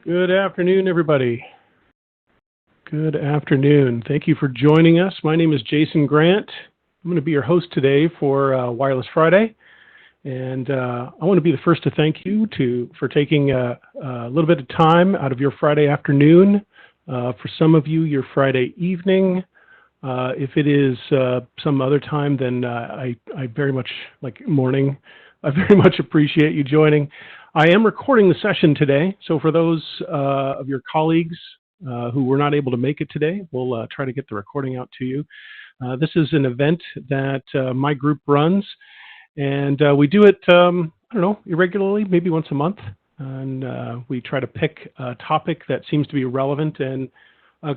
Good afternoon, everybody. Good afternoon. Thank you for joining us. My name is Jason Grant. I'm going to be your host today for Wireless Friday. And I want to be the first to thank you for taking a little bit of time out of your Friday afternoon. For some of you, your Friday evening. If it is some other time, then I very much, like morning, I very much appreciate you joining. I am recording the session today, so for those of your colleagues who were not able to make it today, we'll try to get the recording out to you. This is an event that my group runs, and we do it, I don't know, irregularly, maybe once a month, and we try to pick a topic that seems to be relevant and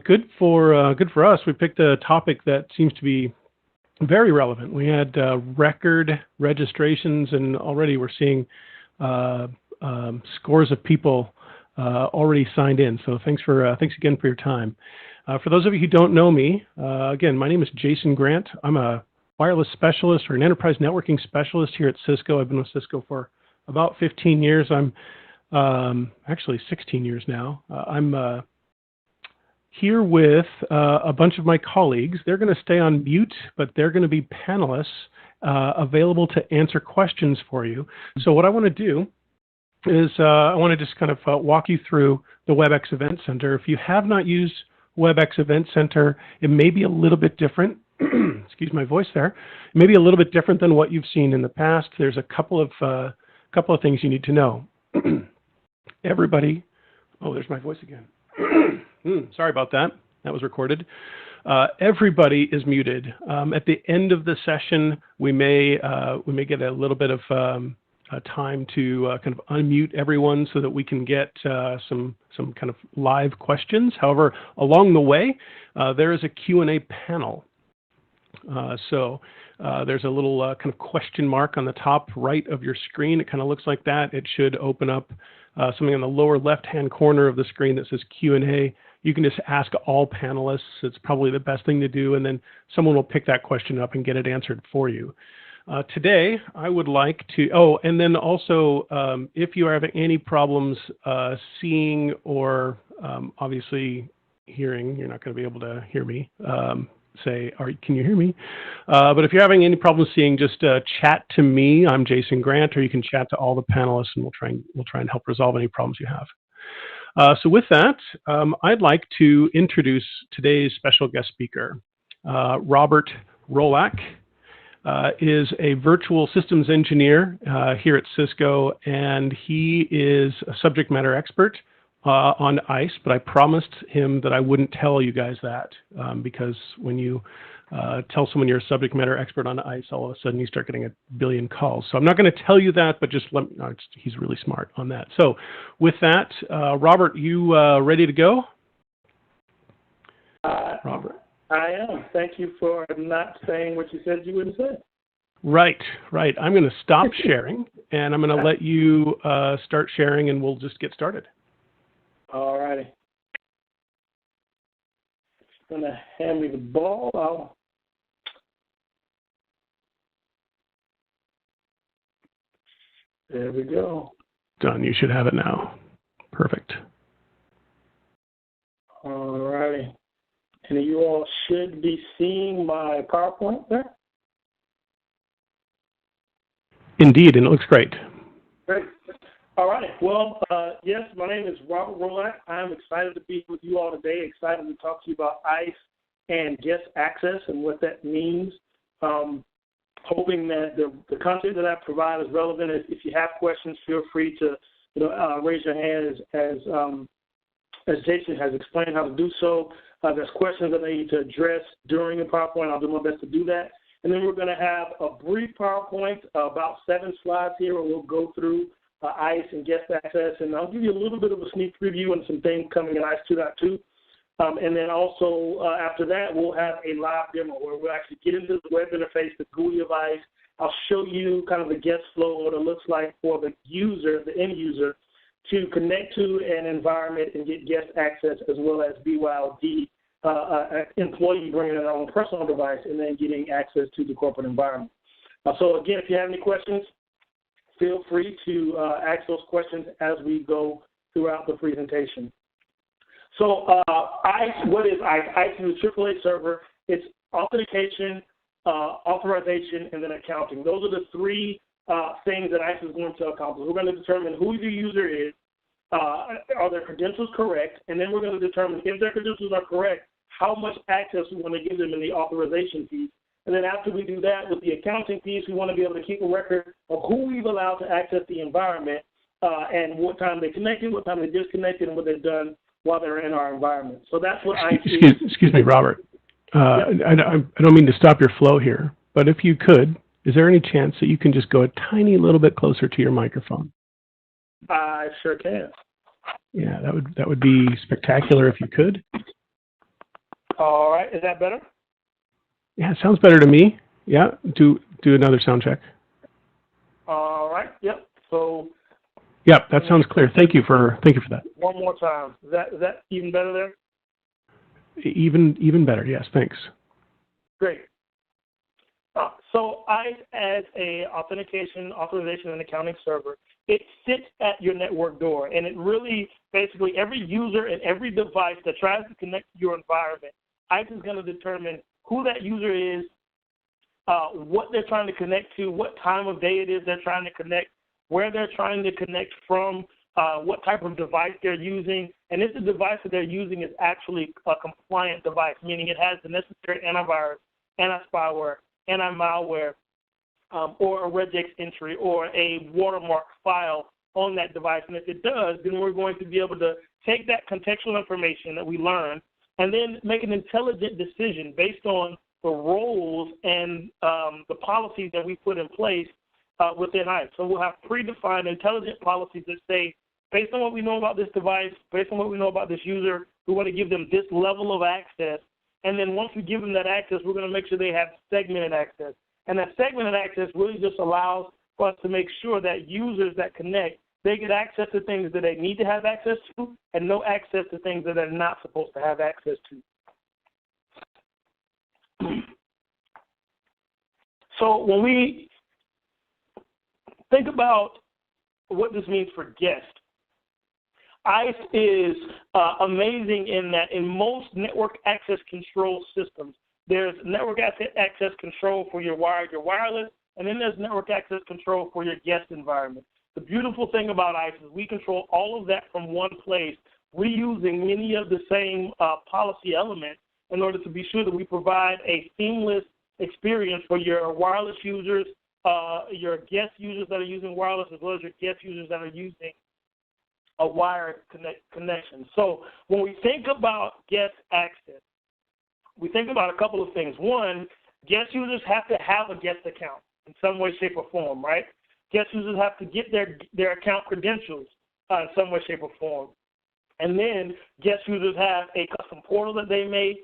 good for us. We picked a topic that seems to be very relevant. We had record registrations, and already we're seeing scores of people already signed in. So thanks again for your time. For those of you who don't know me, again, my name is Jason Grant. I'm a wireless specialist or an enterprise networking specialist here at Cisco. I've been with Cisco for about 15 years. I'm actually 16 years now. I'm here with a bunch of my colleagues. They're going to stay on mute, but they're going to be panelists available to answer questions for you. So what I want to do is I want to just kind of walk you through the WebEx Event Center. If you have not used WebEx Event Center, it may be a little bit different. Excuse my voice there. It may be a little bit different than what you've seen in the past. There's a couple of things you need to know. Everybody, oh, there's my voice again. Sorry about that. That was recorded. Everybody is muted. At the end of the session, we may get a little bit of time to kind of unmute everyone so that we can get some kind of live questions. However, along the way, there is a Q&A panel. So there's a little kind of question mark on the top right of your screen. It kind of looks like that. It should open up something on the lower left-hand corner of the screen that says Q&A. You can just ask all panelists. It's probably the best thing to do, and then someone will pick that question up and get it answered for you. Today, I would like to, and then also, if you are having any problems seeing or obviously hearing, you're not going to be able to hear me, can you hear me? But if you're having any problems seeing, just chat to me. I'm Jason Grant, or you can chat to all the panelists, and we'll try and help resolve any problems you have. So with that, I'd like to introduce today's special guest speaker. Robert Rolak is a virtual systems engineer here at Cisco, and he is a subject matter expert on ISE, but I promised him that I wouldn't tell you guys that because when you tell someone you're a subject matter expert on ISE, all of a sudden you start getting a billion calls. So I'm not going to tell you that, but just he's really smart on that. So with that, Robert, you ready to go? Robert. I am. Thank you for not saying what you said you wouldn't say. Right. I'm going to stop sharing, and I'm going to let you start sharing, and we'll just get started. All righty. It's going to hand me the ball. There we go. Done. You should have it now. Perfect. All righty. And you all should be seeing my PowerPoint there. Indeed, and it looks great. Great. All right. Well, yes, my name is Robert Rolak. I'm excited to be with you all today, excited to talk to you about ISE and guest access and what that means. Hoping that the content that I provide is relevant. If you have questions, feel free to raise your hand as Jason has explained how to do so. There's questions that I need to address during the PowerPoint. I'll do my best to do that. And then we're going to have a brief PowerPoint, about 7 slides here, where we'll go through ISE and guest access. And I'll give you a little bit of a sneak preview on some things coming in ISE 2.2. And then also after that, we'll have a live demo where we'll actually get into the web interface, the GUI of ISE. I'll show you kind of the guest flow, what it looks like for the user, the end user, to connect to an environment and get guest access, as well as BYOD, employee bringing their own personal device and then getting access to the corporate environment. So again, if you have any questions, feel free to ask those questions as we go throughout the presentation. So ICE, what is ICE? ICE is a AAA server. It's authentication, authorization, and then accounting. Those are the three things that ICE is going to accomplish. We're going to determine who the user is, are their credentials correct, and then we're going to determine if their credentials are correct, how much access we want to give them in the authorization piece. And then after we do that, with the accounting piece, we want to be able to keep a record of who we've allowed to access the environment and what time they connected, what time they disconnected, and what they've done while they're in our environment. So that's what ICE is. Excuse me, Robert. I don't mean to stop your flow here, but if you could, is there any chance that you can just go a tiny little bit closer to your microphone? I sure can. Yeah, that would be spectacular if you could. All right, is that better? Yeah, it sounds better to me. Yeah, do another sound check. All right. Yep. So. Yep, that sounds clear. Thank you for that. One more time. Is that even better there? Even better. Yes, thanks. Great. So ICE as a authentication, authorization, and accounting server, it sits at your network door, and it really basically every user and every device that tries to connect to your environment, ICE is going to determine who that user is, what they're trying to connect to, what time of day it is they're trying to connect, where they're trying to connect from, what type of device they're using, and if the device that they're using is actually a compliant device, meaning it has the necessary antivirus, anti-spyware, anti-malware, or a regex entry or a watermark file on that device. And if it does, then we're going to be able to take that contextual information that we learned and then make an intelligent decision based on the roles and the policies that we put in place within ICE. So we'll have predefined intelligent policies that say, based on what we know about this device, based on what we know about this user, we want to give them this level of access. And then once we give them that access, we're going to make sure they have segmented access. And that segmented access really just allows for us to make sure that users that connect, they get access to things that they need to have access to and no access to things that they're not supposed to have access to. So when we think about what this means for guests, ICE is amazing in that in most network access control systems, there's network access control for your wired, your wireless, and then there's network access control for your guest environment. The beautiful thing about ICE is we control all of that from one place, reusing many of the same policy elements in order to be sure that we provide a seamless experience for your wireless users, your guest users that are using wireless, as well as your guest users that are using a wired connection. So when we think about guest access, we think about a couple of things. One, guest users have to have a guest account in some way, shape, or form, right? Guest users have to get their account credentials in some way, shape, or form. And then guest users have a custom portal that they may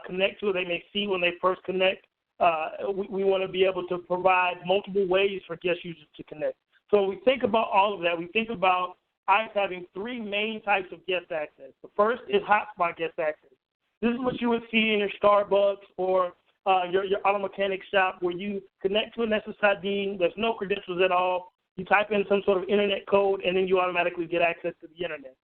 connect to, they may see when they first connect. We want to be able to provide multiple ways for guest users to connect. So when we think about all of that, we think about ICE having three main types of guest access. The first is hotspot guest access. This is what you would see in your Starbucks or your auto mechanic shop, where you connect to an SSID, there's no credentials at all, you type in some sort of internet code, and then you automatically get access to the internet.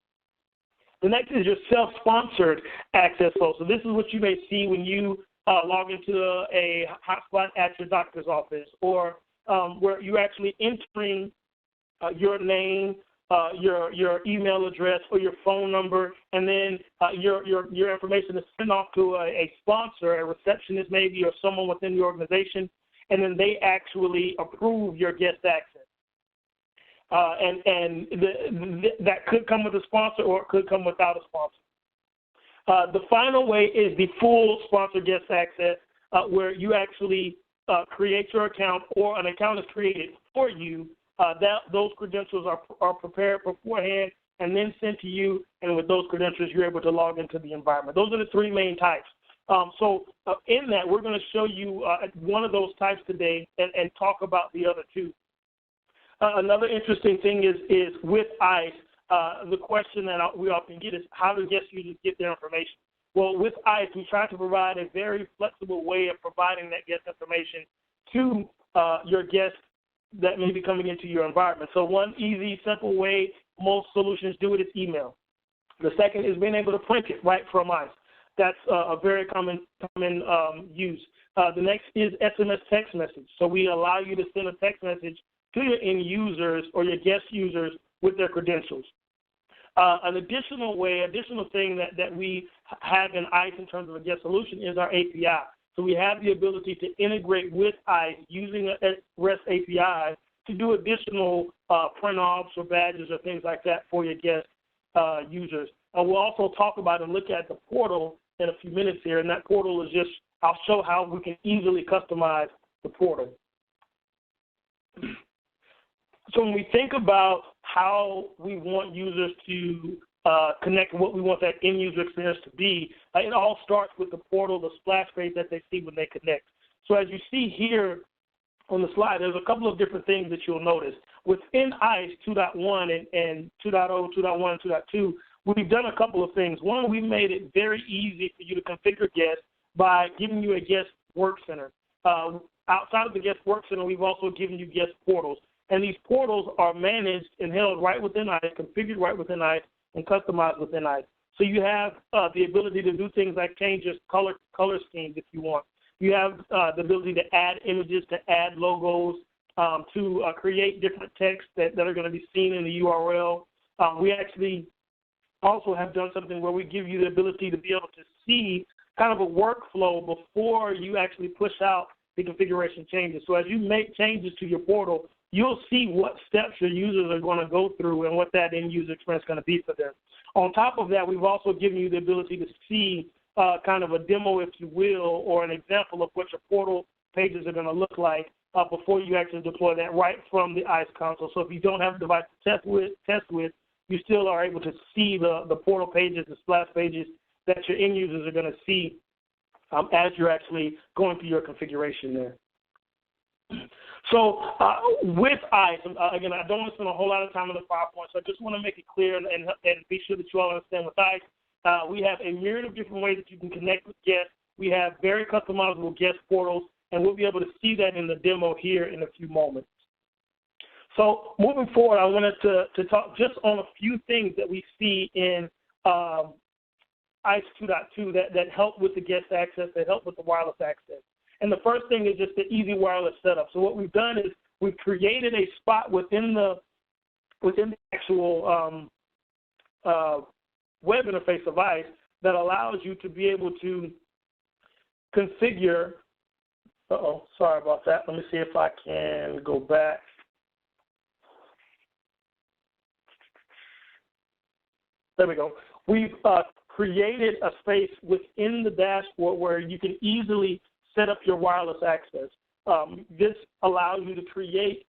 The next is your self-sponsored access flow. So this is what you may see when you log into a hotspot at your doctor's office, or where you're actually entering your name, your email address or your phone number, and then your information is sent off to a sponsor, a receptionist maybe, or someone within the organization, and then they actually approve your guest access. That could come with a sponsor or it could come without a sponsor. The final way is the full sponsor guest access, where you actually create your account or an account is created for you. Those credentials are prepared beforehand and then sent to you, and with those credentials, you're able to log into the environment. Those are the three main types. In that, we're going to show you one of those types today and talk about the other two. Another interesting thing is with ICE, the question that we often get is, how do guest users get their information? Well, with ICE, we try to provide a very flexible way of providing that guest information to your guests that may be coming into your environment. So one easy, simple way most solutions do it, it's email. The second is being able to print it right from ISE. That's a very common use. The next is SMS text message. So we allow you to send a text message to your end users or your guest users with their credentials. An additional thing that we have in ISE in terms of a guest solution is our API. So we have the ability to integrate with ISE using a REST API to do additional print-offs or badges or things like that for your guest users. We'll also talk about and look at the portal in a few minutes here, and that portal is just, I'll show how we can easily customize the portal. So when we think about how we want users to connect, what we want that end user experience to be, it all starts with the portal, the splash page that they see when they connect. So as you see here on the slide, there's a couple of different things that you'll notice. Within ISE 2.1 and 2.0, 2.1, 2.2, we've done a couple of things. One, we've made it very easy for you to configure guests by giving you a guest work center. Outside of the guest work center, we've also given you guest portals. And these portals are managed and held right within ISE, configured right within ISE, and customized within ISE. So you have the ability to do things like change your color schemes if you want. You have the ability to add images, to add logos, to create different texts that are going to be seen in the URL. We actually also have done something where we give you the ability to be able to see kind of a workflow before you actually push out the configuration changes. So as you make changes to your portal, you'll see what steps your users are going to go through and what that end user experience is going to be for them. On top of that, we've also given you the ability to see kind of a demo, if you will, or an example of what your portal pages are going to look like before you actually deploy that right from the ISE console. So if you don't have a device to test with, you still are able to see the portal pages, the splash pages that your end users are going to see as you're actually going through your configuration there. So with ISE, again, I don't want to spend a whole lot of time on the PowerPoint, so I just want to make it clear and be sure that you all understand with ISE, we have a myriad of different ways that you can connect with guests. We have very customizable guest portals, and we'll be able to see that in the demo here in a few moments. So moving forward, I wanted to talk just on a few things that we see in ISE 2.2 that help with the guest access, that help with the wireless access. And the first thing is just the easy wireless setup. So what we've done is we've created a spot within the actual web interface of ISE that allows you to be able to configure. Sorry about that. Let me see if I can go back. There we go. We've created a space within the dashboard where you can easily set up your wireless access. This allows you to create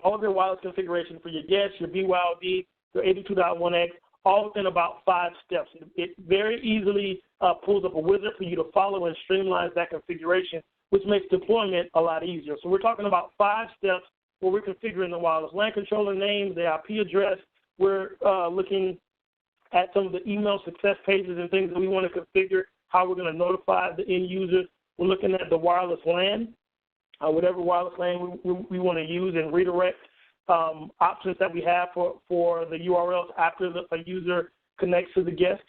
all of your wireless configuration for your guests, your BYOD, your 82.1x, all within about 5 steps. It very easily pulls up a wizard for you to follow and streamlines that configuration, which makes deployment a lot easier. So we're talking about 5 steps where we're configuring the wireless LAN controller names, the IP address. We're looking at some of the email success pages and things that we want to configure, how we're going to notify the end users. We're looking at the wireless LAN, whatever wireless LAN we want to use, and redirect options that we have for the URLs after a user connects to the guest.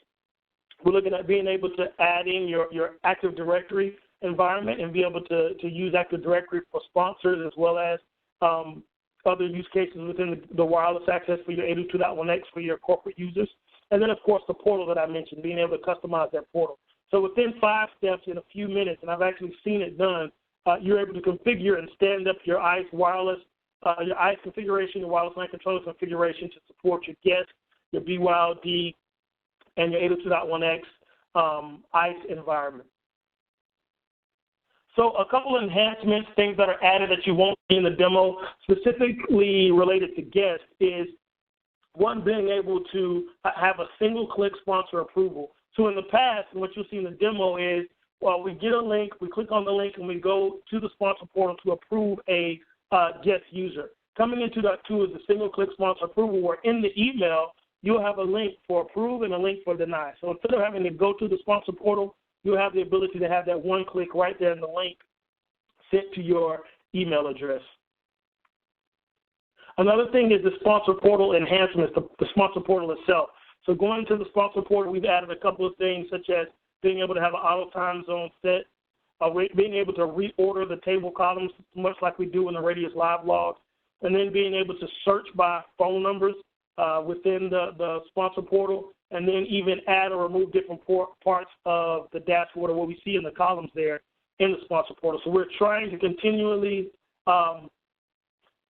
We're looking at being able to add in your Active Directory environment and be able to use Active Directory for sponsors as well as other use cases within the wireless access for your 82.1x for your corporate users. And then, of course, the portal that I mentioned, being able to customize that portal. So within 5 steps in a few minutes, and I've actually seen it done, you're able to configure and stand up your ISE wireless, your ISE configuration, your wireless LAN controller configuration to support your guests, your BYOD, and your 82.1x ISE environment. So a couple of enhancements, things that are added that you won't see in the demo, specifically related to guests, is one, being able to have a single-click sponsor approval. So in the past, what you'll see in the demo is, well, we get a link, we click on the link, and we go to the sponsor portal to approve a guest user. Coming into that, too, is the single-click sponsor approval, where in the email, you'll have a link for approve and a link for deny. So instead of having to go to the sponsor portal, you'll have the ability to have that one click right there in the link sent to your email address. Another thing is the sponsor portal enhancements, the sponsor portal itself. So going to the sponsor portal, we've added a couple of things such as being able to have an auto time zone set, being able to reorder the table columns much like we do in the Radius Live logs, and then being able to search by phone numbers within the sponsor portal, and then even add or remove different parts of the dashboard or what we see in the columns there in the sponsor portal. So we're trying to continually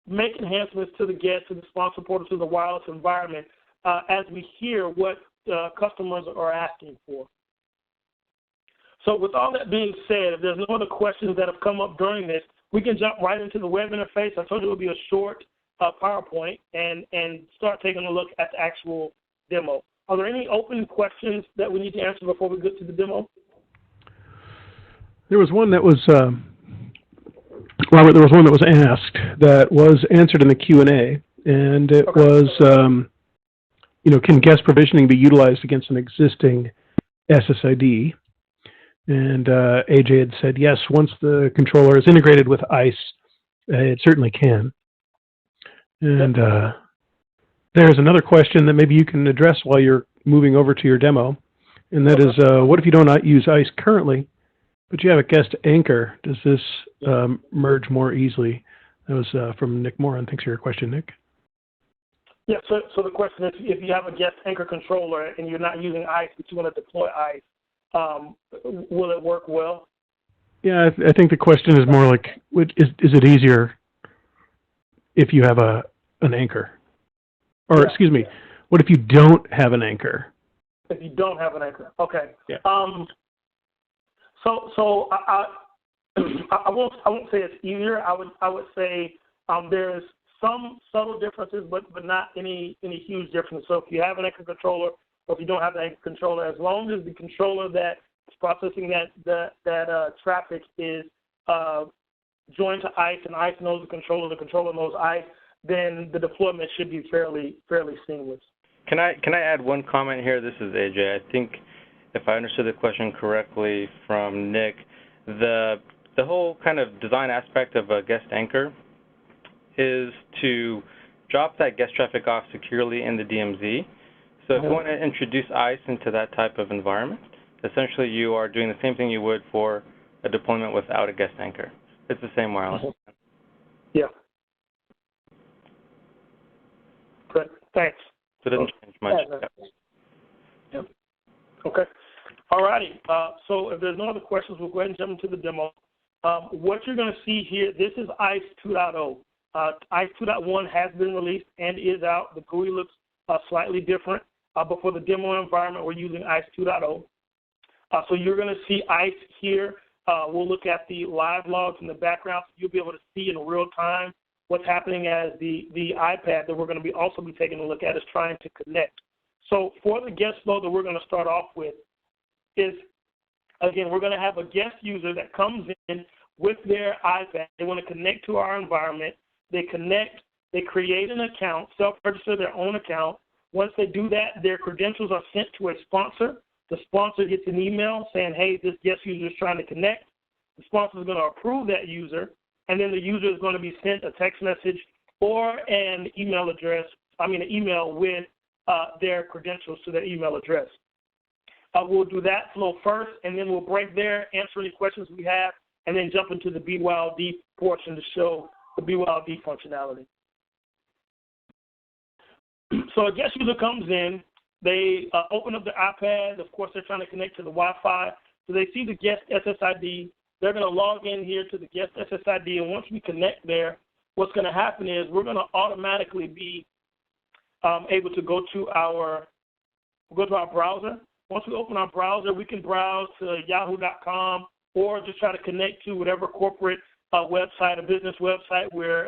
make enhancements to the guest, to the sponsor portal, to the wireless environment as we hear what customers are asking for. So with all that being said, if there's no other questions that have come up during this, we can jump right into the web interface. I told you it would be a short PowerPoint and start taking a look at the actual demo. Are there any open questions that we need to answer before we get to the demo? There was one that was, Robert, there was one that was asked that was answered in the Q&A, and it was, can guest provisioning be utilized against an existing SSID? And AJ had said, yes, once the controller is integrated with ISE, it certainly can. And there's another question that maybe you can address while you're moving over to your demo, and that is, what if you don't use ISE currently, but you have a guest anchor? Does this merge more easily? That was from Nick Moran. Thanks for your question, Nick. Yeah, so the question is, if you have a guest anchor controller and you're not using ISE, but you want to deploy ISE, will it work well? Yeah, I think the question is more like, is it easier if you have an anchor? Or, excuse me, what if you don't have an anchor? If you don't have an anchor, okay. Yeah. So I won't say it's easier. I would say there's some subtle differences, but not any huge difference. So if you have an anchor controller, or if you don't have an anchor controller, as long as the controller that is processing that traffic is joined to ISE, and ISE knows the controller knows ISE, then the deployment should be fairly seamless. Can I add one comment here? This is AJ. I think if I understood the question correctly from Nick, the whole kind of design aspect of a guest anchor is to drop that guest traffic off securely in the DMZ. So if you want to introduce ISE into that type of environment, essentially you are doing the same thing you would for a deployment without a guest anchor. It's the same wireless. Yeah. Good. Thanks. So it doesn't change much. Yep. Okay. All righty. So if there's no other questions, we'll go ahead and jump into the demo. What you're going to see here, this is ISE 2.0. ISE 2.1 has been released and is out. The GUI looks slightly different, but for the demo environment, we're using ISE 2.0. So you're going to see ISE here. We'll look at the live logs in the background, so you'll be able to see in real time what's happening as the iPad that we're going to be also taking a look at is trying to connect. So for the guest flow that we're going to start off with is, again, we're going to have a guest user that comes in with their iPad. They want to connect to our environment. They connect. They create an account, self-register their own account. Once they do that, their credentials are sent to a sponsor. The sponsor gets an email saying, hey, this guest user is trying to connect. The sponsor is going to approve that user, and then the user is going to be sent a text message or an email with their credentials to their email address. We'll do that flow first, and then we'll break there, answer any questions we have, and then jump into the BYOD portion to show the BYOD functionality. So a guest user comes in. They open up their iPad. Of course, they're trying to connect to the Wi-Fi. So they see the guest SSID. They're going to log in here to the guest SSID, and once we connect there, what's going to happen is we're going to automatically be able to go to our browser. Once we open our browser, we can browse to yahoo.com or just try to connect to whatever corporate website or business website we're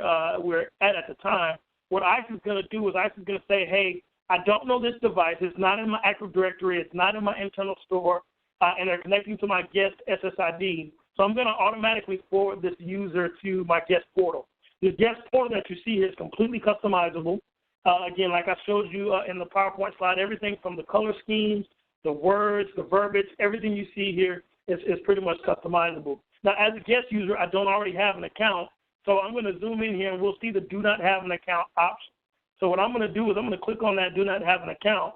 at the time. What ISE is going to do is ISE is going to say, hey, I don't know this device. It's not in my Active Directory. It's not in my internal store, and they're connecting to my guest SSID. So I'm going to automatically forward this user to my guest portal. The guest portal that you see here is completely customizable. Again, like I showed you in the PowerPoint slide, everything from the color schemes, the words, the verbiage, everything you see here is pretty much customizable. Now, as a guest user, I don't already have an account, So I'm going to zoom in here, and we'll see the do not have an account option. So what I'm going to do is I'm going to click on that do not have an account,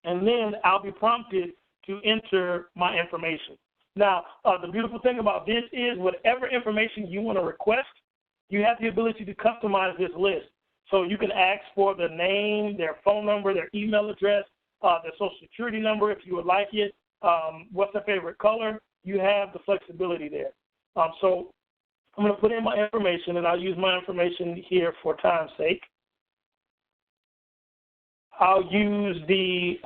and then I'll be prompted to enter my information. Now, the beautiful thing about this is whatever information you want to request, you have the ability to customize this list. So you can ask for their name, their phone number, their email address, their social security number if you would like it, what's their favorite color. You have the flexibility there. So I'm going to put in my information, and I'll use my information here for time's sake. I'll use the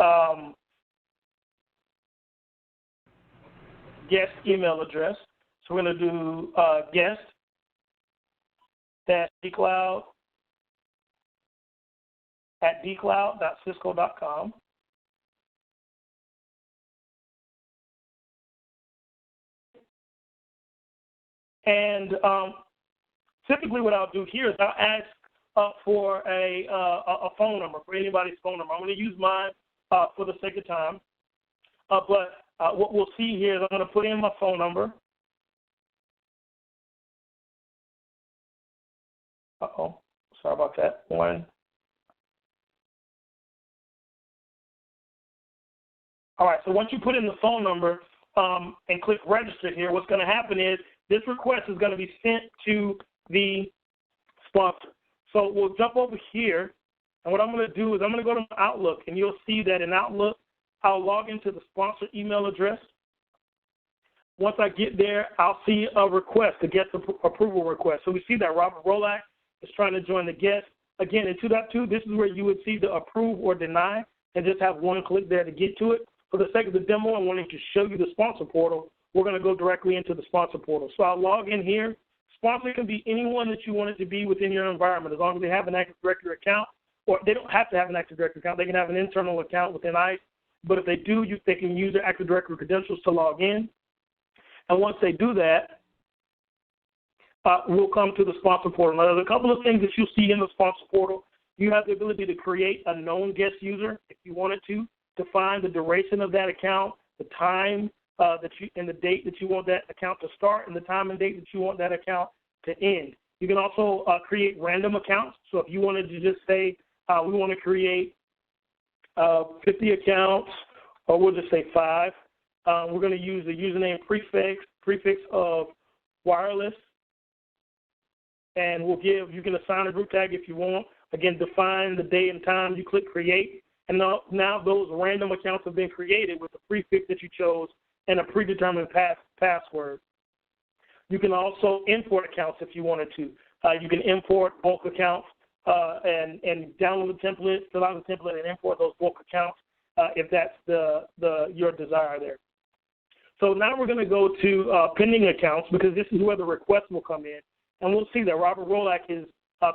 guest email address. So we're going to do guest-dcloud@dcloud.cisco.com. And typically what I'll do here is I'll ask for a phone number, for anybody's phone number. I'm going to use mine for the sake of time. But what we'll see here is I'm going to put in my phone number. Uh-oh, sorry about that. One. All right, so once you put in the phone number and click register here, what's going to happen is this request is going to be sent to the sponsor. So we'll jump over here, and what I'm going to do is I'm going to go to Outlook, and you'll see that in Outlook, I'll log into the sponsor email address. Once I get there, I'll see a request, a guest approval request. So we see that Robert Rolak is trying to join the guest. Again, in 2.2, this is where you would see the approve or deny and just have one click there to get to it. For the sake of the demo, I'm wanting to show you the sponsor portal. We're going to go directly into the sponsor portal. So I'll log in here. Sponsor can be anyone that you want it to be within your environment, as long as they have an Active Directory account, or they don't have to have an Active Directory account. They can have an internal account within ISE, but if they do, they can use their Active Directory credentials to log in. And once they do that, we'll come to the sponsor portal. Now, there's a couple of things that you'll see in the sponsor portal. You have the ability to create a known guest user if you wanted to define the duration of that account, the time and the date that you want that account to start, and the time and date that you want that account to end. You can also create random accounts. So if you wanted to just say, we want to create 50 accounts, or we'll just say 5. We're going to use the username prefix of wireless, and you can assign a group tag if you want. Again, define the day and time. You click create, and now those random accounts have been created with the prefix that you chose and a predetermined password. You can also import accounts if you wanted to. You can import bulk accounts and download the template, fill out the template, and import those bulk accounts if that's your desire there. So now we're going to go to pending accounts, because this is where the request will come in. And we'll see that Robert Rolak is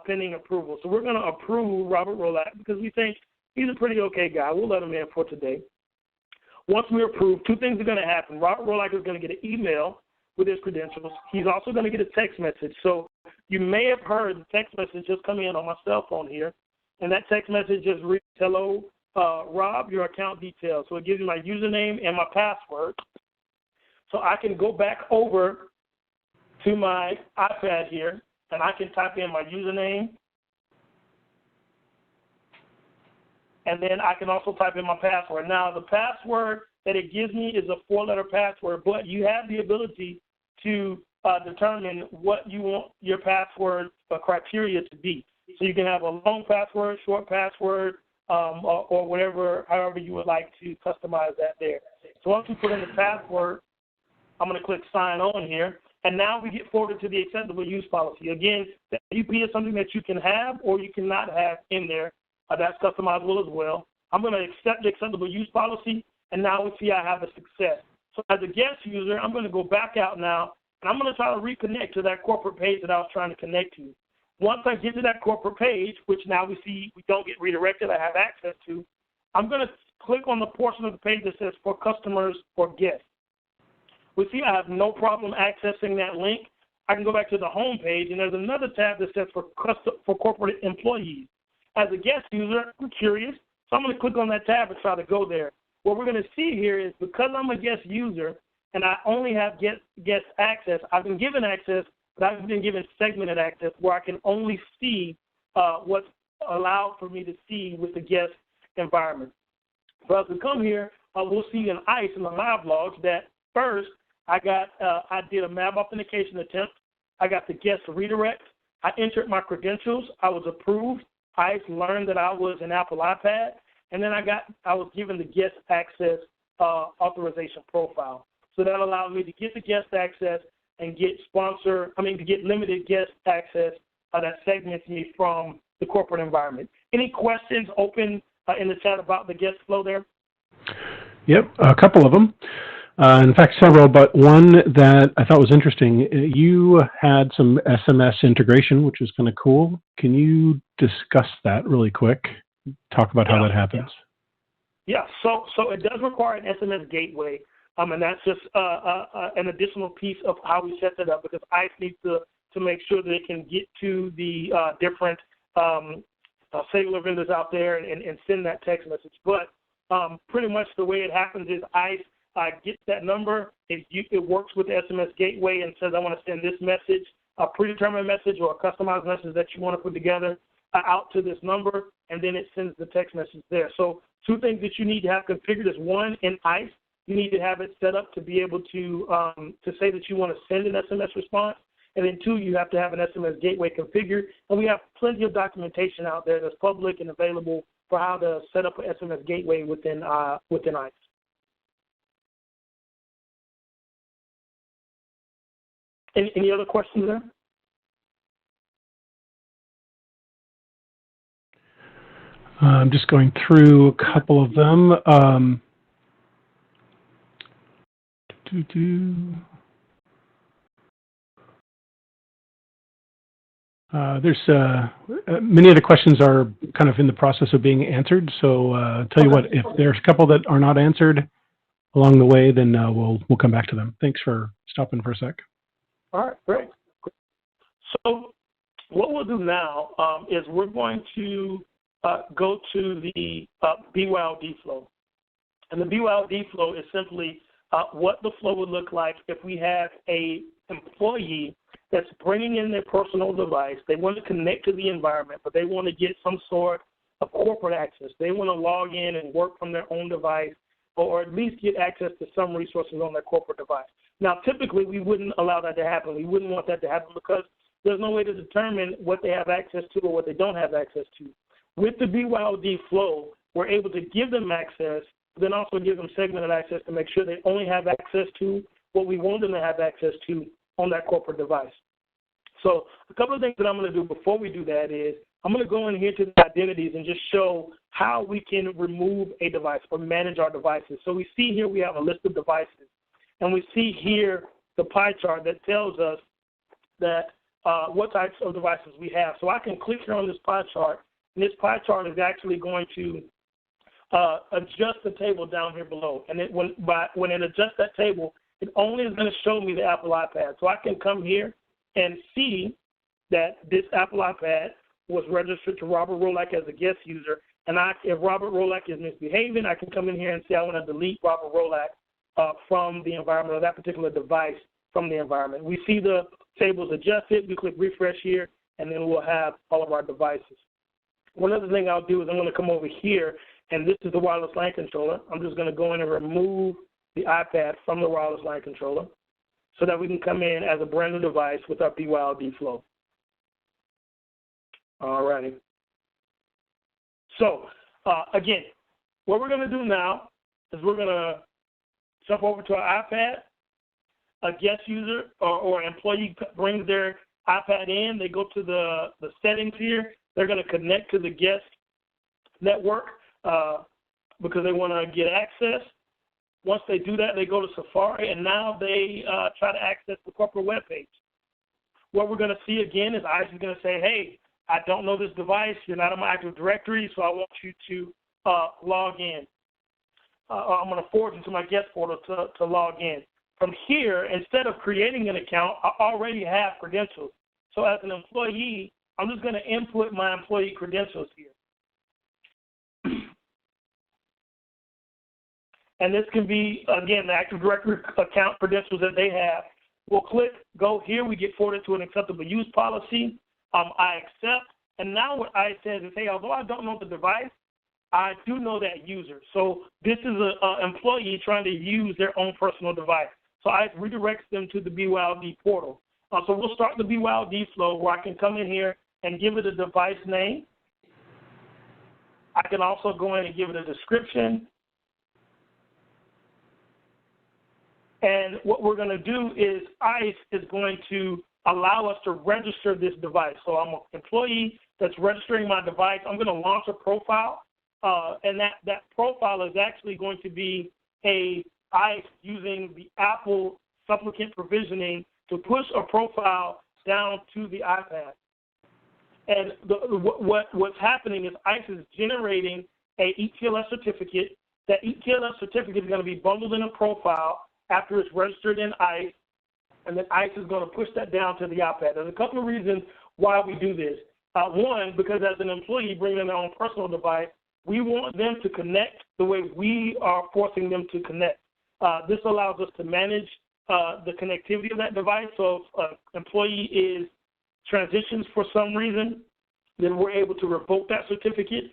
pending approval. So we're going to approve Robert Rolak because we think he's a pretty okay guy. We'll let him in for today. Once we approve, 2 things are going to happen. Robert Rolak is going to get an email with his credentials. He's also going to get a text message. So you may have heard the text message just come in on my cell phone here, and that text message just reads, hello, Rob, your account details. So it gives me my username and my password. So I can go back over to my iPad here, and I can type in my username, and then I can also type in my password. Now, the password that it gives me is a 4-letter password, but you have the ability to determine what you want your password criteria to be. So you can have a long password, short password, or whatever, however you would like to customize that there. So once you put in the password, I'm going to click sign on here. And now we get forwarded to the acceptable use policy. Again, the UP is something that you can have or you cannot have in there. That's customizable as well. I'm going to accept the acceptable use policy, and now we see I have a success. So as a guest user, I'm going to go back out now, and I'm going to try to reconnect to that corporate page that I was trying to connect to. Once I get to that corporate page, which now we see we don't get redirected, I have access to, I'm going to click on the portion of the page that says for customers or guests. We see I have no problem accessing that link. I can go back to the home page, and there's another tab that says for corporate employees. As a guest user, I'm curious, so I'm going to click on that tab and try to go there. What we're going to see here is because I'm a guest user and I only have guest access, I've been given access but I've been given segmented access where I can only see what's allowed for me to see with the guest environment. So as we come here, we'll see in ISE in the live logs that first I did a MAB authentication attempt. I got the guest redirect. I entered my credentials. I was approved. ISE learned that I was an Apple iPad, and then I was given the guest access authorization profile. So that allowed me to get the guest access and get limited guest access that segments me from the corporate environment. Any questions open in the chat about the guest flow there? Yep, a couple of them. In fact, several, but one that I thought was interesting. You had some SMS integration, which is kind of cool. Can you discuss that really quick? Talk about how that happens. Yeah, so it does require an SMS gateway, and that's just an additional piece of how we set that up, because ICE needs to make sure that it can get to the different cellular vendors out there and send that text message. But pretty much the way it happens is ICE gets that number, it works with the SMS gateway and says, I want to send this message, a predetermined message or a customized message that you want to put together out to this number, and then it sends the text message there. So two things that you need to have configured is, one, in ICE, you need to have it set up to be able to say that you want to send an SMS response. And then two, you have to have an SMS gateway configured. And we have plenty of documentation out there that's public and available for how to set up an SMS gateway within ICE. Any other questions there? I'm just going through a couple of them. There's many of the questions are kind of in the process of being answered. So tell you what, if there's a couple that are not answered along the way, then we'll come back to them. Thanks for stopping for a sec. All right, great. So what we'll do now is we're going to go to the BYOD flow. And the BYOD flow is simply what the flow would look like if we have an employee that's bringing in their personal device. They want to connect to the environment, but they want to get some sort of corporate access. They want to log in and work from their own device, or at least get access to some resources on their corporate device. Now, typically, we wouldn't allow that to happen. We wouldn't want that to happen because there's no way to determine what they have access to or what they don't have access to. With the BYOD flow, we're able to give them access, but then also give them segmented access to make sure they only have access to what we want them to have access to on that corporate device. So a couple of things that I'm going to do before we do that is I'm going to go in here to the identities and just show how we can remove a device or manage our devices. So we see here we have a list of devices, and we see here the pie chart that tells us that what types of devices we have. So I can click here on this pie chart, and this pie chart is actually going to adjust the table down here below. And when it adjusts that table, it only is going to show me the Apple iPad. So I can come here and see that this Apple iPad was registered to Robert Rolak as a guest user. And if Robert Rolak is misbehaving, I can come in here and say I want to delete Robert Rolak from the environment, or that particular device from the environment. We see the tables adjusted. We click refresh here, and then we'll have all of our devices. One other thing I'll do is I'm going to come over here, and this is the wireless LAN controller. I'm just going to go in and remove the iPad from the wireless LAN controller so that we can come in as a brand new device with our BYOD flow. All righty. So, again, what we're going to do now is we're going to jump over to our iPad. A guest user or employee brings their iPad in. They go to the settings here. They're going to connect to the guest network because they want to get access. Once they do that, they go to Safari, and now they try to access the corporate web page. What we're going to see again is ICE is going to say, hey, I don't know this device. You're not in my Active Directory, so I want you to log in. I'm going to forward you to my guest portal to log in. From here, instead of creating an account, I already have credentials. So as an employee, I'm just going to input my employee credentials here. And this can be, again, the Active Directory account credentials that they have. We'll click go here. We get forwarded to an acceptable use policy. I accept. And now what ICE says is, hey, although I don't know the device, I do know that user. So this is an employee trying to use their own personal device. So ICE redirects them to the BYOD portal. So we'll start the BYOD flow where I can come in here and give it a device name. I can also go in and give it a description. And what we're going to do is ICE is going to allow us to register this device. So I'm an employee that's registering my device. I'm going to launch a profile, and that profile is actually going to be a ICE using the Apple supplicant provisioning to push a profile down to the iPad. And what's happening is ICE is generating a ETLS certificate. That ETLS certificate is going to be bundled in a profile after it's registered in ICE, and then ICE is going to push that down to the iPad. There's a couple of reasons why we do this. One, because as an employee bringing in their own personal device, we want them to connect the way we are forcing them to connect. This allows us to manage the connectivity of that device. So if an employee is transitions for some reason, then we're able to revoke that certificate,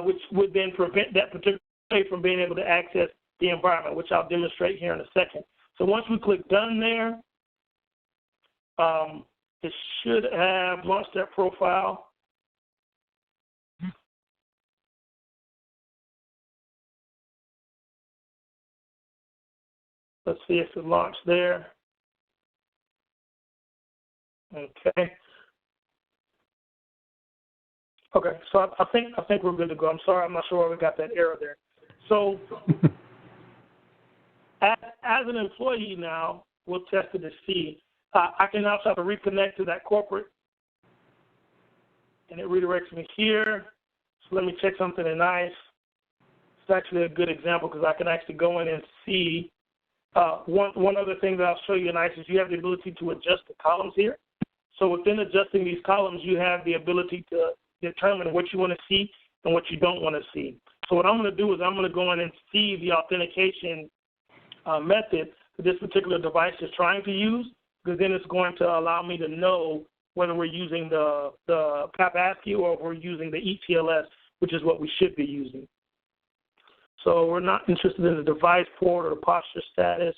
which would then prevent that particular from being able to access the environment, which I'll demonstrate here in a second. So once we click done there, it should have launched that profile. Let's see if it launched there. Okay. Okay, so I think we're good to go. I'm sorry, I'm not sure why we got that error there. So as an employee now, we'll test it to see. I can now try to reconnect to that corporate, and it redirects me here. So let me check something in ICE. It's actually a good example because I can actually go in and see. One other thing that I'll show you in ICE is you have the ability to adjust the columns here. So within adjusting these columns, you have the ability to determine what you want to see and what you don't want to see. So what I'm going to do is I'm going to go in and see the authentication method that this particular device is trying to use, because then it's going to allow me to know whether we're using the PAP-ASCII or if we're using the ETLS, which is what we should be using. So we're not interested in the device port or the posture status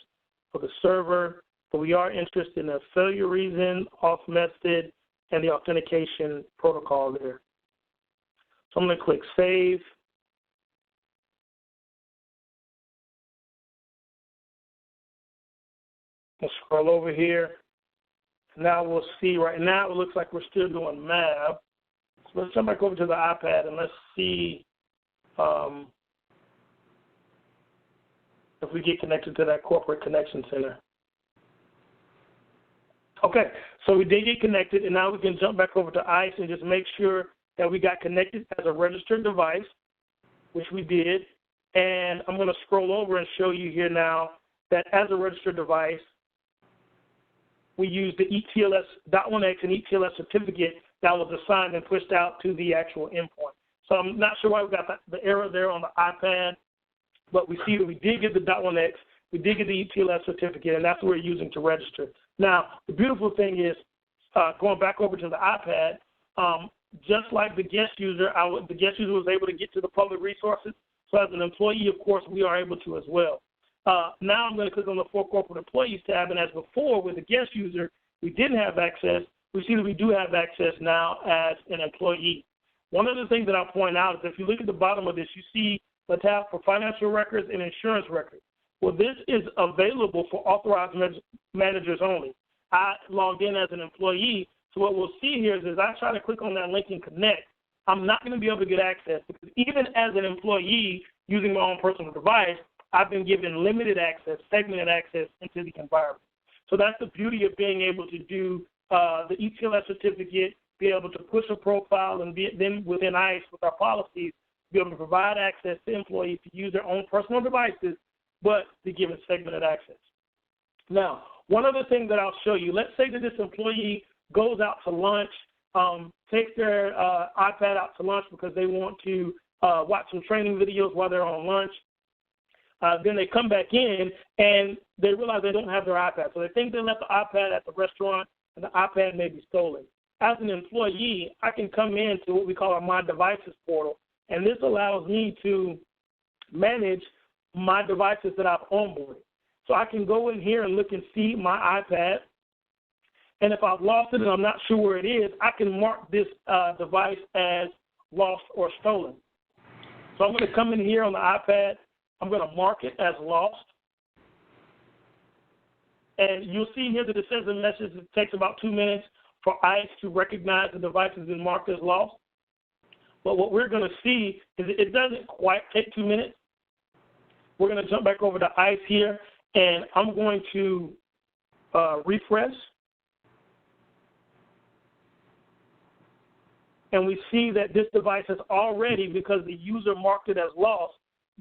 of the server, but we are interested in the failure reason, off method, and the authentication protocol there. So I'm going to click Save. I'll scroll over here. Now we'll see, right now it looks like we're still doing MAB. So let's jump back over to the iPad and let's see if we get connected to that corporate connection center. Okay, so we did get connected, and now we can jump back over to ICE and just make sure that we got connected as a registered device, which we did. And I'm going to scroll over and show you here now that as a registered device, we use the ETLS.1x and ETLS certificate that was assigned and pushed out to the actual endpoint. So I'm not sure why we got the error there on the iPad, but we see that we did get the .1x, we did get the ETLS certificate, and that's what we're using to register. Now, the beautiful thing is, going back over to the iPad, just like the guest user, the guest user was able to get to the public resources. So as an employee, of course, we are able to as well. Now I'm going to click on the For Corporate Employees tab, and as before with the guest user, we didn't have access. We see that we do have access now as an employee. One of the things that I'll point out is if you look at the bottom of this, you see the tab for financial records and insurance records. Well, this is available for authorized managers only. I logged in as an employee, so what we'll see here is as I try to click on that link and connect, I'm not going to be able to get access because even as an employee using my own personal device, I've been given limited access, segmented access into the environment. So that's the beauty of being able to do the ETLS certificate, be able to push a profile, and then within ICE with our policies, be able to provide access to employees to use their own personal devices, but be given segmented access. Now, one other thing that I'll show you, let's say that this employee goes out to lunch, takes their iPad out to lunch because they want to watch some training videos while they're on lunch. Then they come back in and they realize they don't have their iPad. So they think they left the iPad at the restaurant and the iPad may be stolen. As an employee, I can come into what we call our My Devices portal, and this allows me to manage my devices that I've onboarded. So I can go in here and look and see my iPad, and if I've lost it and I'm not sure where it is, I can mark this device as lost or stolen. So I'm going to come in here on the iPad. I'm going to mark it as lost. And you'll see here that it says in the message it takes about 2 minutes for ICE to recognize the device has been marked as lost. But what we're going to see is it doesn't quite take 2 minutes. We're going to jump back over to ICE here, and I'm going to refresh. And we see that this device has already, because the user marked it as lost,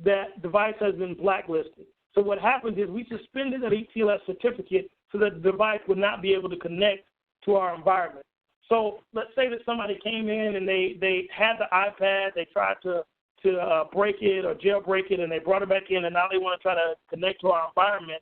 that device has been blacklisted. So what happens is we suspended that ETLS certificate so that the device would not be able to connect to our environment. So let's say that somebody came in and they had the iPad, they tried to break it or jailbreak it, and they brought it back in, and now they want to try to connect to our environment.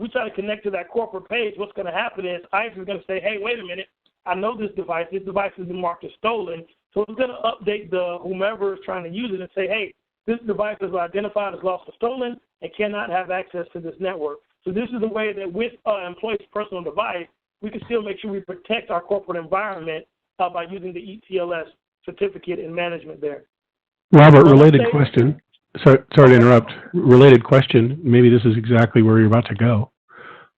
We try to connect to that corporate page. What's going to happen is ICE is going to say, hey, wait a minute, I know this device has been marked as stolen, so it's going to update the whomever is trying to use it and say, hey, this device is identified as lost or stolen and cannot have access to this network. So this is the way that with employee's personal device, we can still make sure we protect our corporate environment by using the ETLS certificate and management there. Robert, related question. Sorry to interrupt. Related question. Maybe this is exactly where you're about to go.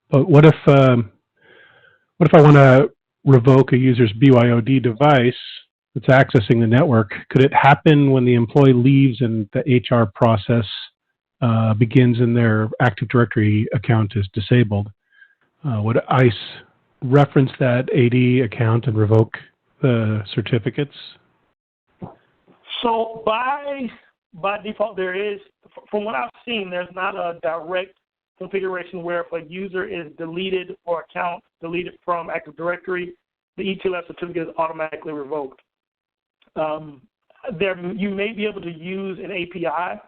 But what if I want to revoke a user's BYOD device that's accessing the network? Could it happen when the employee leaves and the HR process begins and their Active Directory account is disabled? Would ICE reference that AD account and revoke the certificates? So by default, there is, from what I've seen, there's not a direct configuration where if a user is deleted or account deleted from Active Directory, the ETLS certificate is automatically revoked. You may be able to use an API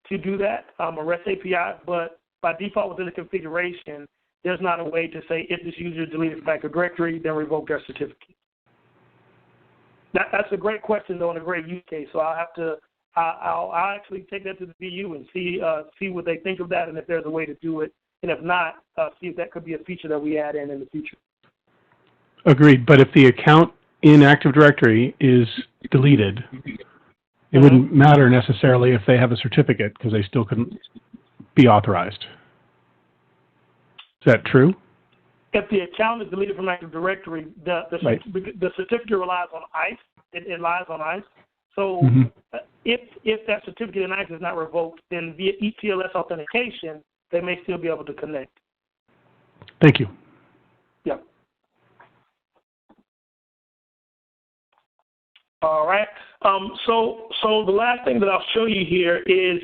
to do that, a REST API, but by default within the configuration, there's not a way to say if this user is deleted from Active Directory, then revoke their certificate. That's a great question, though, and a great use case. So I'll actually take that to the BU and see what they think of that, and if there's a way to do it, and if not, see if that could be a feature that we add in the future. Agreed. But if the account in Active Directory is deleted, it wouldn't matter necessarily if they have a certificate because they still couldn't be authorized. Is that true? If the account is deleted from Active Directory, the certificate relies on ICE. It relies on ICE. So if that certificate in ICE is not revoked, then via ETLS authentication, they may still be able to connect. Thank you. Yep. All right. So the last thing that I'll show you here is,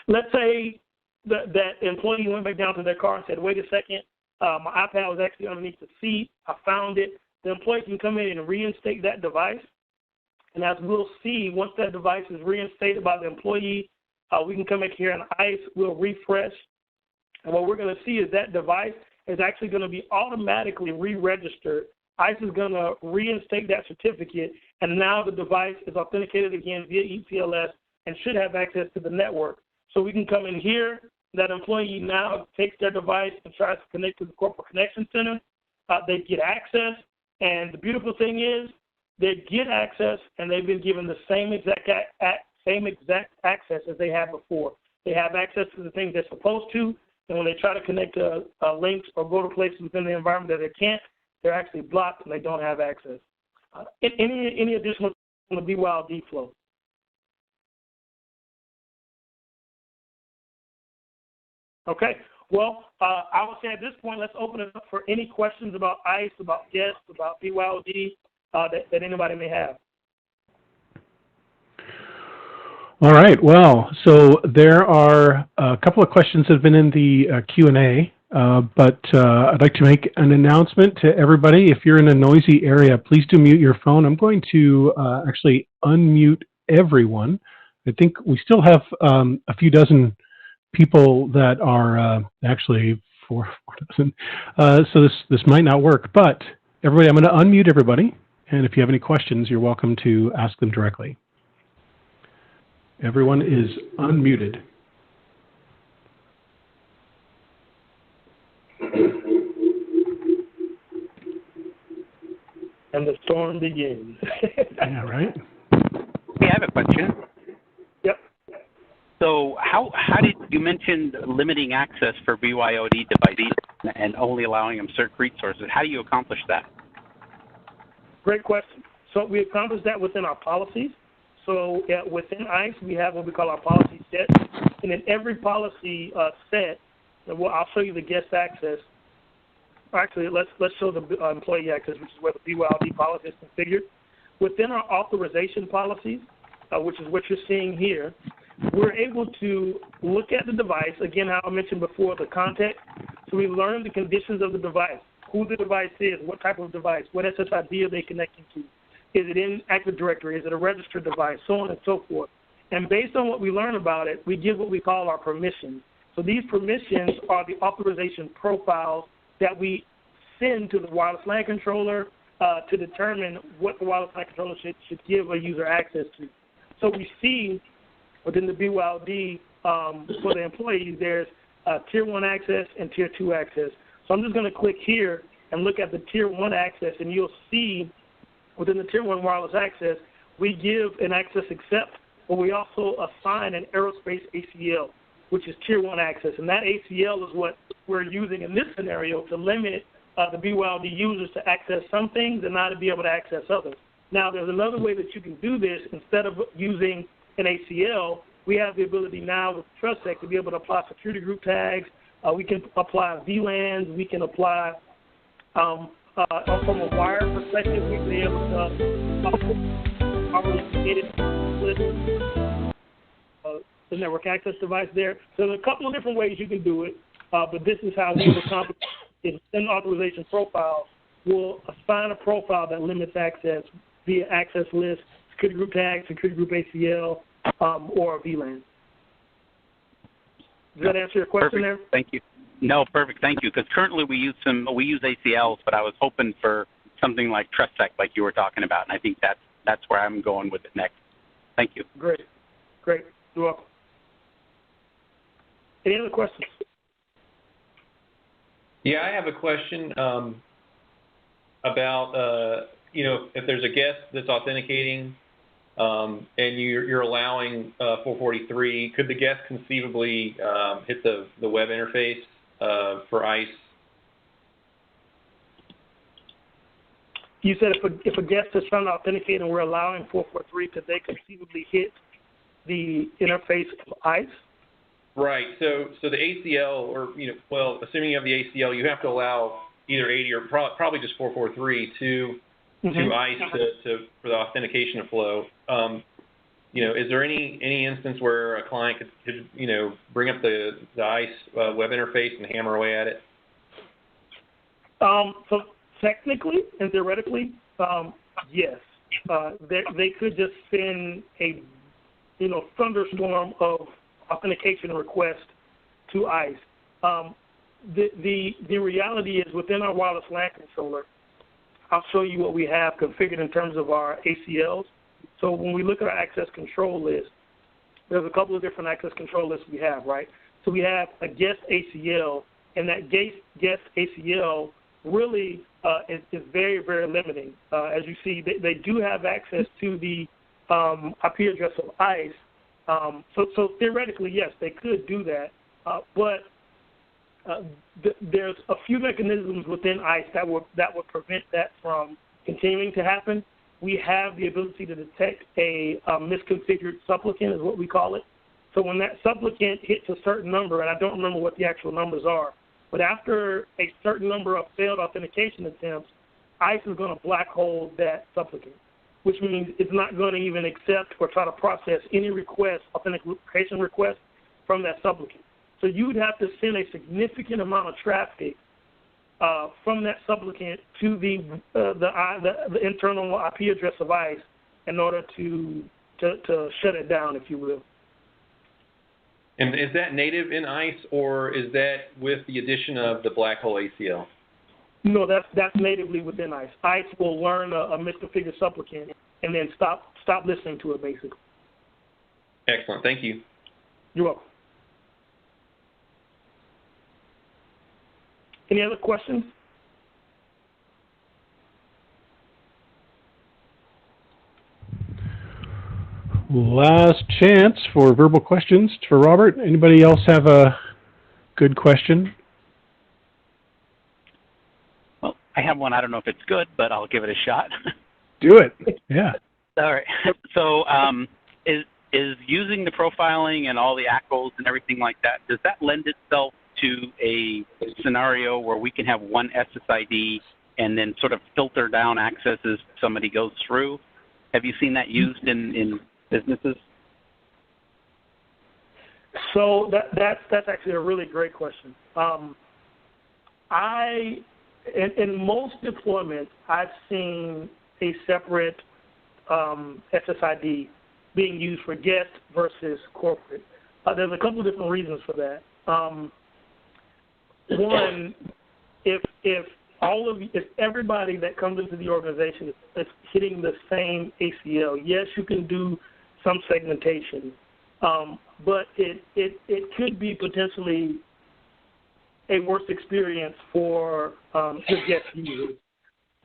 let's say that employee went back down to their car and said, wait a second, my iPad was actually underneath the seat. I found it. The employee can come in and reinstate that device. And as we'll see, once that device is reinstated by the employee, we can come back here and ICE will refresh. And what we're going to see is that device is actually going to be automatically re-registered. ICE is going to reinstate that certificate, and now the device is authenticated again via ETLS and should have access to the network. So we can come in here. That employee now takes their device and tries to connect to the Corporate Connection Center. They get access, and the beautiful thing is they get access, and they've been given the same exact access as they had before. They have access to the things they're supposed to, and when they try to connect to links or go to places within the environment that they can't, they're actually blocked and they don't have access. Any additional on the BYOD flow? Okay. Well, I would say at this point, let's open it up for any questions about ICE, about guests, about BYOD that anybody may have. All right. Well, so there are a couple of questions that have been in the Q&A, but I'd like to make an announcement to everybody. If you're in a noisy area, please do mute your phone. I'm going to actually unmute everyone. I think we still have a few dozen people that are actually four dozen. So this might not work, but everybody, I'm going to unmute everybody. And if you have any questions, you're welcome to ask them directly. Everyone is unmuted. And the storm begins. Yeah, right? Hey, I have a question. Yep. So how did you mention limiting access for BYOD devices and only allowing them certain resources? How do you accomplish that? Great question. So we accomplish that within our policies. So within ICE, we have what we call our policy set. And in every policy set, I'll show you the guest access. Actually, let's show the employee access, which is where the BYOD policy is configured. Within our authorization policies, which is what you're seeing here, we're able to look at the device, again, how I mentioned before, the context. So we learn the conditions of the device, who the device is, what type of device, what SSID are they connecting to, is it in Active Directory, is it a registered device, so on and so forth. And based on what we learn about it, we give what we call our permissions. So these permissions are the authorization profiles that we send to the wireless LAN controller to determine what the wireless LAN controller should give a user access to. So we see within the BYOD for the employees, there's Tier 1 access and Tier 2 access. So I'm just going to click here and look at the Tier 1 access, and you'll see within the Tier 1 wireless access, we give an access accept, but we also assign an aerospace ACL, which is Tier 1 access. And that ACL is what we're using in this scenario to limit the BYOD users to access some things and not to be able to access others. Now, there's another way that you can do this. Instead of using an ACL, we have the ability now with TrustSec to be able to apply security group tags. We can apply VLANs. We can apply, from a wire perspective, we can be able to the network access device there. So there's a couple of different ways you can do it, but this is how we will accomplish it. In authorization profile, we'll assign a profile that limits access via access list, security group tag, security group ACL, or VLAN. Does that answer your question there? Thank you. No, perfect. Thank you. Because currently we use ACLs, but I was hoping for something like TrustSec, like you were talking about, and I think that's where I'm going with it next. Thank you. Great. You're welcome. Any other questions? Yeah, I have a question about if there's a guest that's authenticating and you're allowing 443, could the guest conceivably hit the web interface for ICE? You said if a guest is trying to authenticate and we're allowing 443, could they conceivably hit the interface of ICE? Right. So the ACL, or assuming you have the ACL, you have to allow either 80 or probably just 443 to ICE for the authentication to flow. Is there any instance where a client could bring up the ICE web interface and hammer away at it? So technically and theoretically, yes. They could just send a thunderstorm of authentication request to ICE. The reality is within our wireless LAN controller, I'll show you what we have configured in terms of our ACLs. So when we look at our access control list, there's a couple of different access control lists we have, right? So we have a guest ACL, and that guest ACL really is very, very limiting. As you see, they do have access to the IP address of ICE. So theoretically, yes, they could do that, but there's a few mechanisms within ICE that would prevent that from continuing to happen. We have the ability to detect a misconfigured supplicant, is what we call it. So when that supplicant hits a certain number, and I don't remember what the actual numbers are, but after a certain number of failed authentication attempts, ICE is going to black hole that supplicant, which means it's not going to even accept or try to process any authentication request from that supplicant. So you would have to send a significant amount of traffic from that supplicant to the internal IP address of ICE in order to shut it down, if you will. And is that native in ICE, or is that with the addition of the black hole ACL? No, that's natively within ICE. ICE will learn a misconfigured supplicant and then stop listening to it, basically. Excellent. Thank you. You're welcome. Any other questions? Last chance for verbal questions for Robert. Anybody else have a good question? Well, I have one. I don't know if it's good, but I'll give it a shot. Do it. Yeah. All right. So is using the profiling and all the ACLs and everything like that, does that lend itself to a scenario where we can have one SSID and then sort of filter down access as somebody goes through? Have you seen that used in businesses? So that's actually a really great question. In most deployments, I've seen a separate SSID being used for guest versus corporate. There's a couple of different reasons for that. One, if everybody that comes into the organization is hitting the same ACL, yes, you can do some segmentation, but it could be potentially a worse experience for the guest users.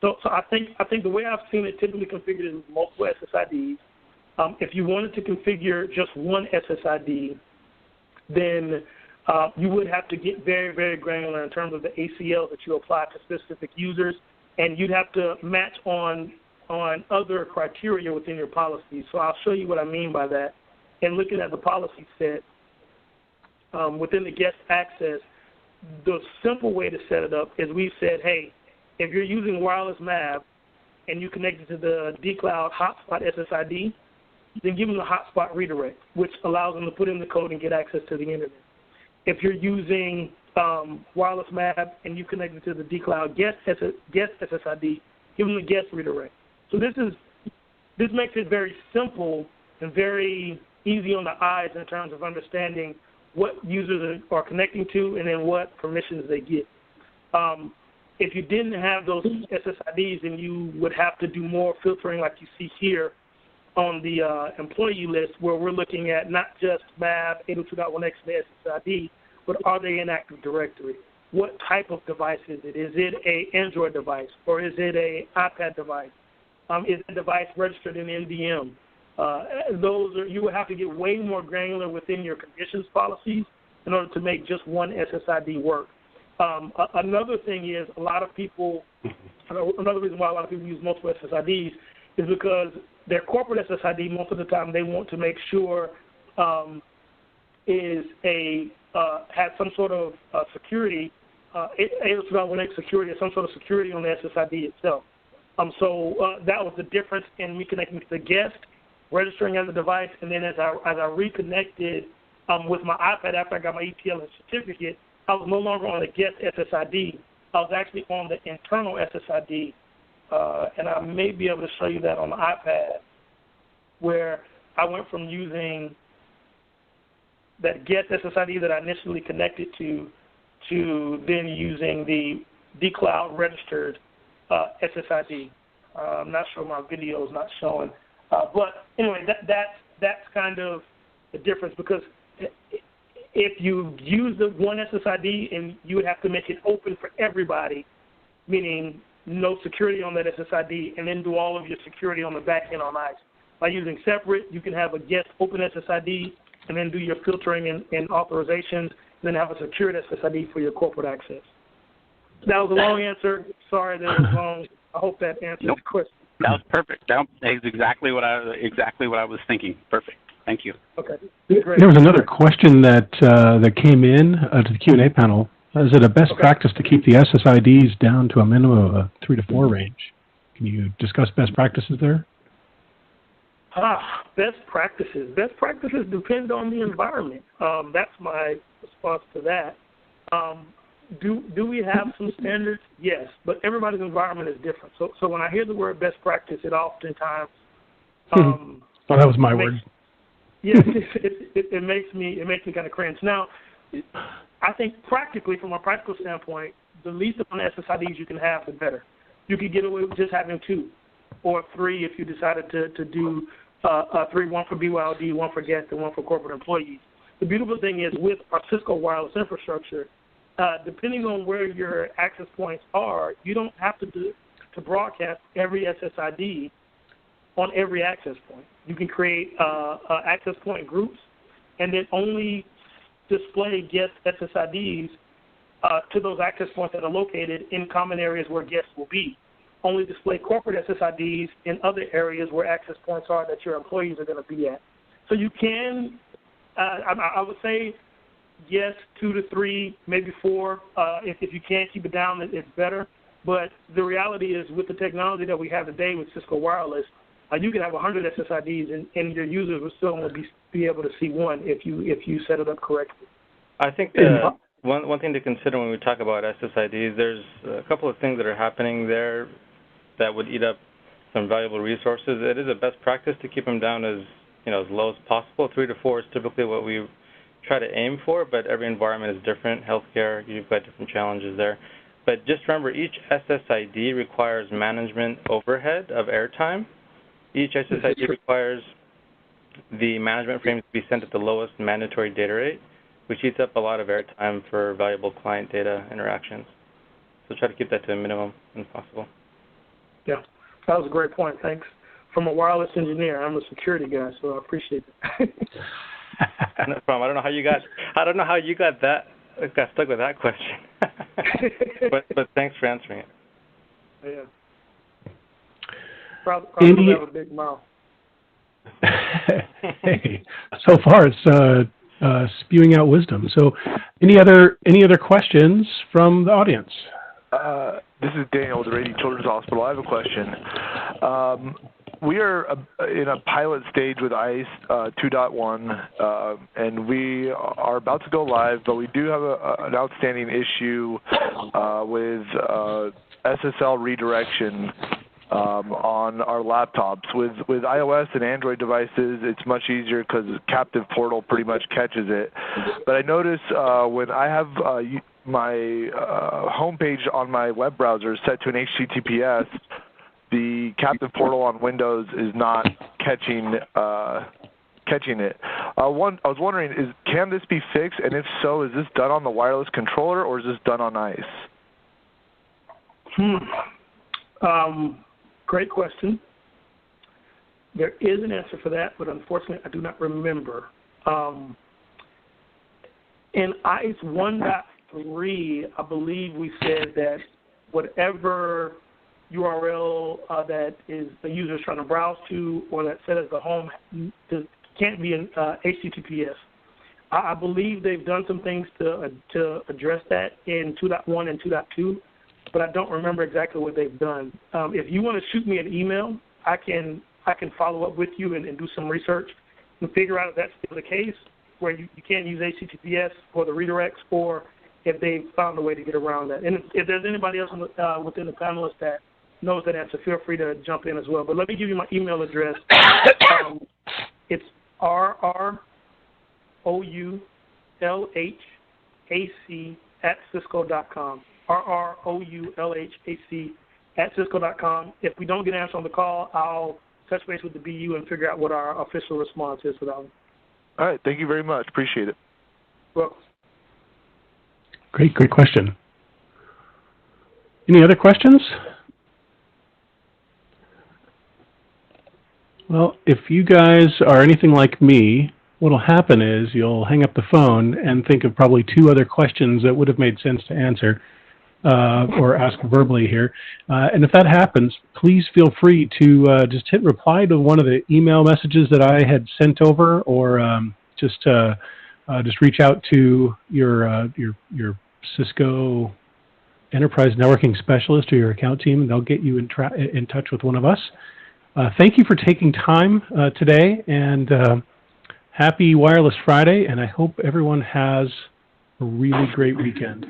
So I think the way I've seen it typically configured is multiple SSIDs. If you wanted to configure just one SSID, then you would have to get very, very granular in terms of the ACL that you apply to specific users, and you'd have to match on other criteria within your policy. So I'll show you what I mean by that. And looking at the policy set, within the guest access, the simple way to set it up is we've said, hey, if you're using wireless MAV and you connect it to the dCloud hotspot SSID, then give them the hotspot redirect, which allows them to put in the code and get access to the internet. If you're using wireless MAV and you connect it to the dCloud guest SSID, give them the guest redirect. So this makes it very simple and very easy on the eyes in terms of understanding what users are connecting to and then what permissions they get. If you didn't have those SSIDs, then you would have to do more filtering like you see here on the employee list, where we're looking at not just MAV 802.1x and SSID, but are they in Active Directory? What type of device is it? Is it an Android device or is it an iPad device? Is the device registered in NDM? You would have to get way more granular within your conditions policies in order to make just one SSID work. Another thing is another reason why a lot of people use multiple SSIDs is because their corporate SSID, most of the time, they want to make sure has some sort of security, 802.1x security, or some sort of security on the SSID itself. So that was the difference in me connecting to the guest, registering as a device, and then as I reconnected with my iPad after I got my ETL and certificate, I was no longer on the guest SSID. I was actually on the internal SSID, and I may be able to show you that on the iPad, where I went from using that guest SSID that I initially connected to then using the dCloud registered SSID. I'm not sure my video is not showing. But anyway, that's kind of the difference, because if you use the one SSID and you would have to make it open for everybody, meaning no security on that SSID, and then do all of your security on the back end on ICE. By using separate, you can have a guest open SSID and then do your filtering and authorizations, and then have a secured SSID for your corporate access. That was a long answer. Sorry that was long. I hope that answers the question. That was perfect. That is exactly what I was thinking. Perfect. Thank you. Okay. Great. There was another question that came in to the Q&A panel. Is it a best practice to keep the SSIDs down to a minimum of a 3 to 4 range? Can you discuss best practices there? Best practices. Best practices depend on the environment. That's my response to that. Do we have some standards? Yes, but everybody's environment is different. So when I hear the word best practice, it oftentimes that was my word. Yeah, it makes me kind of cringe. Now, I think practically, from a practical standpoint, the least amount of SSIDs you can have, the better. You could get away with just having 2 or 3 if you decided to do 3, 1 for BYOD, 1 for guests, and 1 for corporate employees. The beautiful thing is with our Cisco wireless infrastructure, depending on where your access points are, you don't have to broadcast every SSID on every access point. You can create access point groups and then only display guest SSIDs to those access points that are located in common areas where guests will be. Only display corporate SSIDs in other areas where access points are that your employees are going to be at. So you can, I would say, yes, 2 to 3, maybe 4. If you can't keep it down, it's better. But the reality is, with the technology that we have today with Cisco Wireless, you can have 100 SSIDs, and your users will still only be able to see 1 if you set it up correctly. I think one thing to consider when we talk about SSIDs, there's a couple of things that are happening there that would eat up some valuable resources. It is a best practice to keep them down as low as possible. 3 to 4 is typically what we try to aim for, but every environment is different. Healthcare, you've got different challenges there. But just remember, each SSID requires management overhead of airtime. Each SSID requires the management frames to be sent at the lowest mandatory data rate, which eats up a lot of airtime for valuable client data interactions. So try to keep that to a minimum when possible. Yeah, that was a great point. Thanks. From a wireless engineer, I'm a security guy, so I appreciate it. No problem. I don't know how you got stuck with that question. but thanks for answering it. Yeah. Probably have a big mouth. Hey, so far it's spewing out wisdom. So, any other questions from the audience? This is Daniel with the Rady Children's Hospital. I have a question. We are in a pilot stage with ISE 2.1, and we are about to go live, but we do have an outstanding issue with SSL redirection on our laptops. With iOS and Android devices, it's much easier because Captive Portal pretty much catches it. But I notice when I have my homepage on my web browser set to an HTTPS, the Captive Portal on Windows is not catching it. I was wondering, can this be fixed? And if so, is this done on the wireless controller or is this done on ISE? Great question. There is an answer for that, but unfortunately I do not remember. In ISE 1.3, I believe we said that whatever URL that is the user is trying to browse to or that's set as the home can't be in HTTPS. I believe they've done some things to address that in 2.1 and 2.2, but I don't remember exactly what they've done. If you want to shoot me an email, I can follow up with you and do some research and figure out if that's still the case, where you can't use HTTPS for the redirects, or if they've found a way to get around that. And if there's anybody else within the panelists that knows that answer, feel free to jump in as well. But let me give you my email address. It's rroulhac@cisco.com. rroulhac@cisco.com. If we don't get an answer on the call, I'll touch base with the BU and figure out what our official response is for that one. All right. Thank you very much. Appreciate it. Welcome. Great question. Any other questions? Well, if you guys are anything like me, what'll happen is you'll hang up the phone and think of probably 2 other questions that would have made sense to answer or ask verbally here. And if that happens, please feel free to just hit reply to one of the email messages that I had sent over, or just reach out to your Cisco Enterprise Networking Specialist or your account team, and they'll get you in touch with one of us. Thank you for taking time today, and happy Wireless Friday, and I hope everyone has a really great weekend.